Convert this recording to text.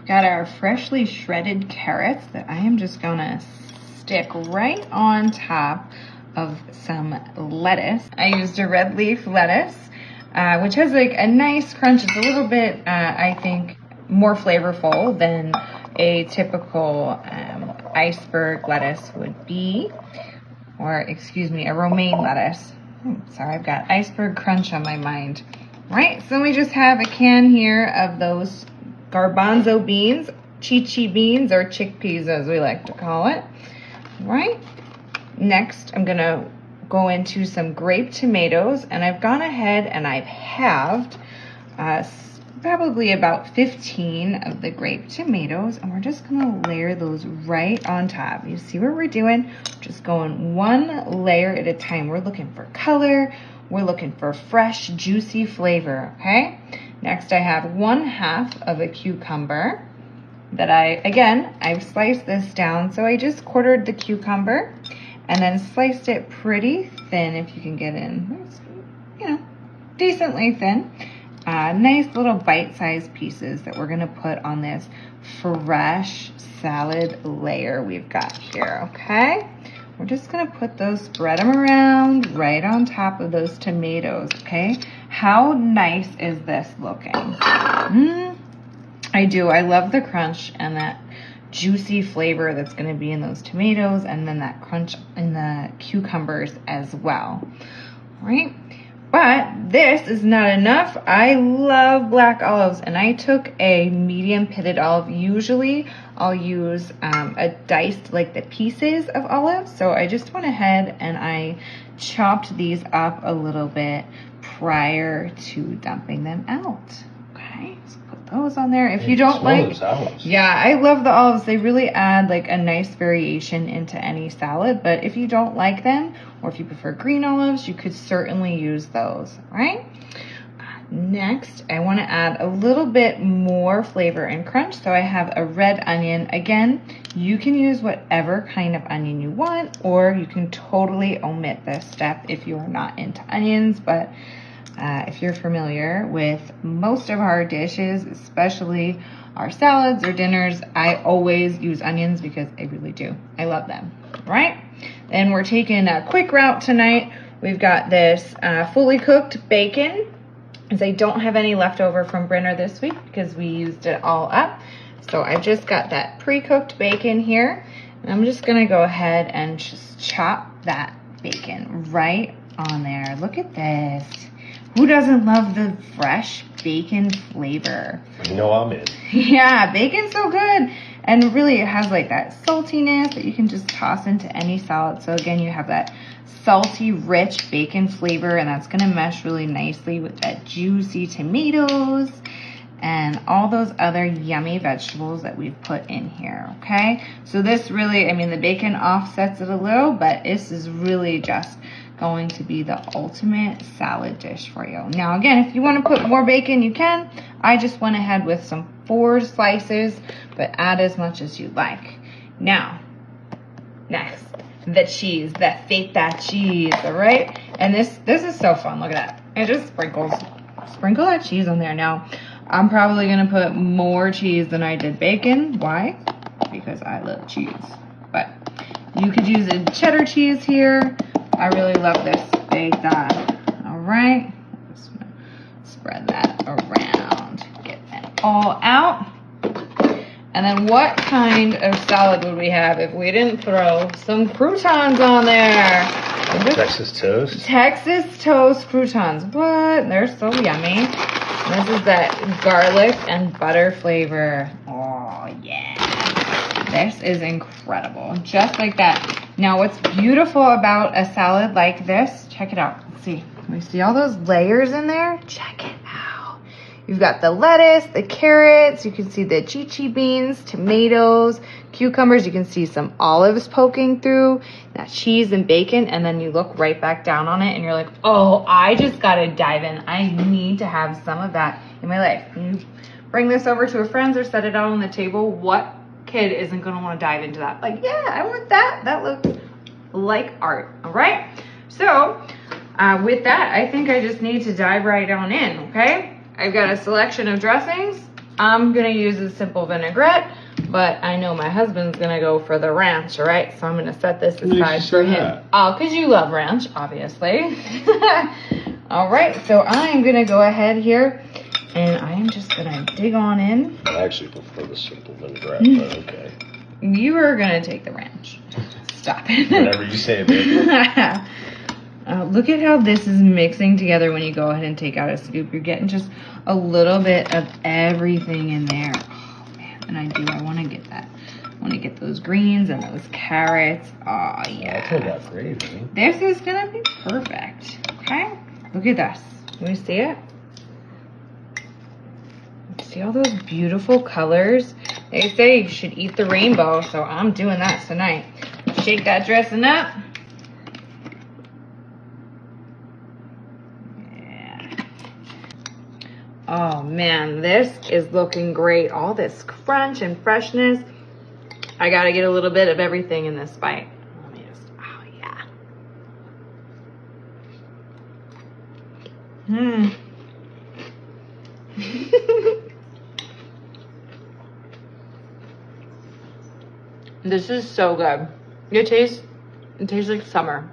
Got our freshly shredded carrots that I am just gonna stick right on top of some lettuce. I used a red leaf lettuce, which has like a nice crunch. It's a little bit, I think, more flavorful than a typical iceberg lettuce would be, or excuse me, a romaine lettuce. Sorry, I've got iceberg crunch on my mind. Right, so we just have a can here of those garbanzo beans, chichi beans, or chickpeas as we like to call it. Right, next I'm gonna go into some grape tomatoes, and I've gone ahead and I've halved probably about 15 of the grape tomatoes, and we're just gonna layer those right on top. You see what we're doing? We're just going one layer at a time. We're looking for color, we're looking for fresh, juicy flavor, okay? Next, I have 1/2 of a cucumber that I've sliced this down. So I just quartered the cucumber and then sliced it pretty thin, if you can get in, you know, decently thin. Nice little bite-sized pieces that we're gonna put on this fresh salad layer we've got here, okay? We're just gonna put those, spread them around right on top of those tomatoes, okay? How nice is this looking? I do, I love the crunch and that juicy flavor that's gonna be in those tomatoes, and then that crunch in the cucumbers as well, all right? But this is not enough. I love black olives, and I took a medium pitted olive. Usually I'll use a diced, like the pieces of olives. So I just went ahead and I chopped these up a little bit prior to dumping them out. Okay, so put those on there. If you don't like, yeah, I love the olives. They really add like a nice variation into any salad. But if you don't like them, or if you prefer green olives, you could certainly use those, right? Next, I want to add a little bit more flavor and crunch. So I have a red onion. Again, you can use whatever kind of onion you want, or you can totally omit this step if you are not into onions. But if you're familiar with most of our dishes, especially our salads or dinners, I always use onions because I really do. I love them, right? Then we're taking a quick route tonight. We've got this fully cooked bacon, as I don't have any left over from Brenner this week because we used it all up. So I've just got that pre-cooked bacon here, and I'm just gonna go ahead and just chop that bacon right on there. Look at this. Who doesn't love the fresh bacon flavor? You know I'm in. Yeah, bacon's so good. And really it has like that saltiness that you can just toss into any salad. So again, you have that salty, rich bacon flavor, and that's gonna mesh really nicely with that juicy tomatoes and all those other yummy vegetables that we've put in here, okay? So this really, I mean, the bacon offsets it a little, but this is really just going to be the ultimate salad dish for you. Now again, if you want to put more bacon, you can. I just went ahead with some 4 slices, but add as much as you like. Now, next, the cheese, the feta cheese, all right? And this is so fun. Look at that. It just sprinkle that cheese on there. Now, I'm probably gonna put more cheese than I did bacon. Why? Because I love cheese. But you could use a cheddar cheese here. I really love this feta. All right, just spread that around, get that all out. And then what kind of salad would we have if we didn't throw some croutons on there? Texas toast. Texas toast croutons. What? They're so yummy. This is that garlic and butter flavor. Oh, yeah. This is incredible. Just like that. Now, what's beautiful about a salad like this, check it out. Let's see. We see all those layers in there? Check it out. You've got the lettuce, the carrots, you can see the chichi beans, tomatoes, cucumbers, you can see some olives poking through, that cheese and bacon, and then you look right back down on it and you're like, oh, I just gotta dive in. I need to have some of that in my life. And you bring this over to a friend's or set it out on the table, what kid isn't gonna wanna dive into that? Like, yeah, I want that. That looks like art, all right? So, with that, I think I just need to dive right on in, okay? I've got a selection of dressings. I'm gonna use a simple vinaigrette, but I know my husband's gonna go for the ranch, right? So I'm gonna set this aside for him. Oh, because you love ranch, obviously. All right, so I'm gonna go ahead here and I am just gonna dig on in. I actually prefer the simple vinaigrette, but okay. You are gonna take the ranch. Stop it. Whatever you say, babe. Look at how this is mixing together when you go ahead and take out a scoop. You're getting just a little bit of everything in there. Oh man, and I want to get that. I want to get those greens and those carrots. Oh yeah. I'll take that gravy. This is gonna be perfect. Okay, look at this. Can you see it? See all those beautiful colors? They say you should eat the rainbow, so I'm doing that tonight. Shake that dressing up. Oh man, this is looking great. All this crunch and freshness. I gotta get a little bit of everything in this bite. Let me just, oh yeah. This is so good. It tastes like summer.